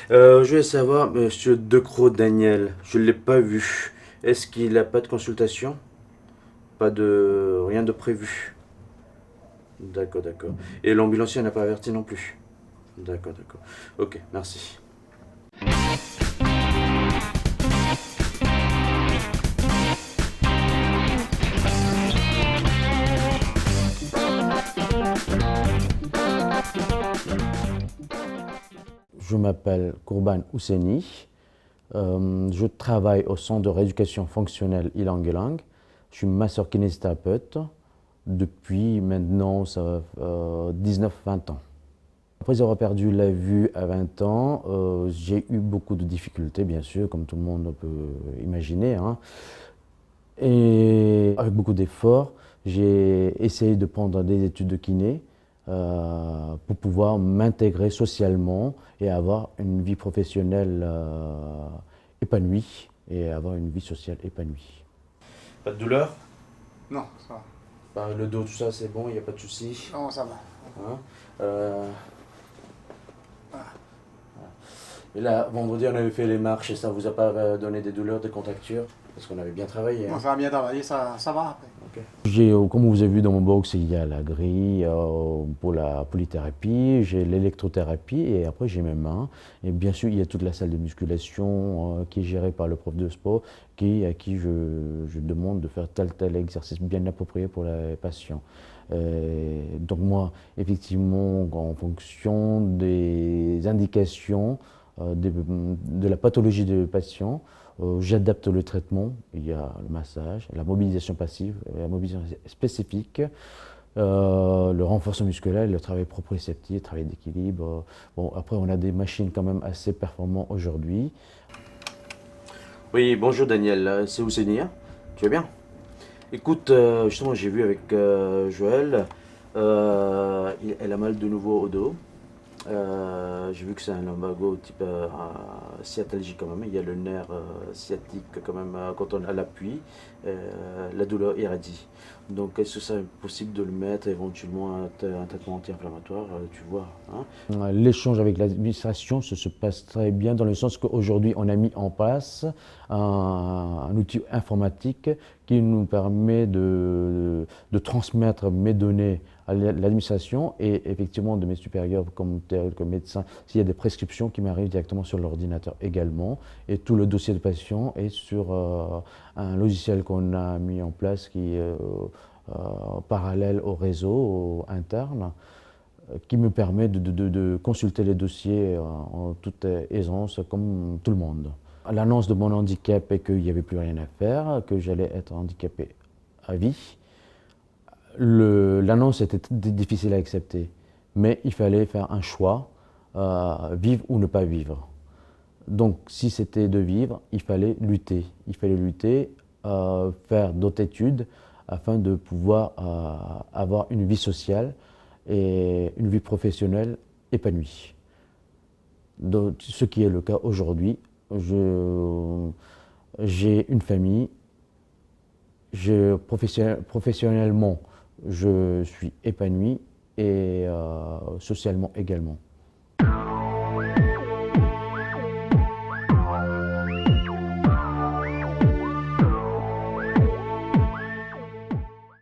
Je voulais savoir, Monsieur Decroix Daniel, je ne l'ai pas vu. Est-ce qu'il n'a pas de consultation? Pas de... rien de prévu. D'accord, d'accord. Et l'ambulancier n'a pas averti non plus. D'accord, d'accord. Ok, merci. Je m'appelle Kourban Ousseni. Je travaille au centre de rééducation fonctionnelle Ilang Ilang. Je suis masseur kinésithérapeute depuis maintenant 19-20 ans. Après avoir perdu la vue à 20 ans, j'ai eu beaucoup de difficultés, bien sûr, comme tout le monde peut imaginer, hein. Et avec beaucoup d'efforts, j'ai essayé de prendre des études de kiné pour pouvoir m'intégrer socialement et avoir une vie professionnelle épanouie et avoir une vie sociale épanouie. Pas de douleur? Non, ça va. Le dos, tout ça, c'est bon, il n'y a pas de souci. Non, ça va. Hein. Et là, vendredi, on avait fait les marches et ça vous a pas donné des douleurs, des contractures? Parce qu'on avait bien travaillé, Non, hein. ça va bien travailler, ça va après. Ok. Comme vous avez vu dans mon box, il y a la grille pour la polythérapie, j'ai l'électrothérapie et après j'ai mes mains. Et bien sûr, il y a toute la salle de musculation qui est gérée par le prof de sport à qui je demande de faire tel exercice bien approprié pour les patients. Donc moi, effectivement, en fonction des indications de la pathologie du patient, j'adapte le traitement. Il y a le massage, la mobilisation passive, la mobilisation spécifique, le renforcement musculaire, le travail proprioceptif, le travail d'équilibre. Bon, après, on a des machines quand même assez performantes aujourd'hui. Oui, bonjour Daniel, c'est Ousseni, hein. Tu vas bien? Écoute, justement, j'ai vu avec Joël, elle a mal de nouveau au dos. J'ai vu que c'est un lumbago type sciatalgie quand même. Il y a le nerf sciatique quand même quand on a l'appui. La douleur irradie. Donc est-ce que c'est possible de le mettre éventuellement un traitement anti-inflammatoire, tu vois, hein? L'échange avec l'administration se passe très bien dans le sens qu'aujourd'hui on a mis en place un outil informatique qui nous permet de transmettre mes données à l'administration et effectivement de mes supérieurs comme tel que médecin, s'il y a des prescriptions qui m'arrivent directement sur l'ordinateur également. Et tout le dossier de patient est sur un logiciel qu'on a mis en place qui est parallèle au réseau interne qui me permet de consulter les dossiers en toute aisance comme tout le monde. L'annonce de mon handicap est qu'il n'y avait plus rien à faire, que j'allais être handicapé à vie. L'annonce était difficile à accepter, mais il fallait faire un choix, vivre ou ne pas vivre. Donc si c'était de vivre, il fallait lutter. Il fallait lutter, faire d'autres études afin de pouvoir avoir une vie sociale et une vie professionnelle épanouie. Donc, ce qui est le cas aujourd'hui. J'ai une famille, professionnellement, je suis épanoui et socialement également.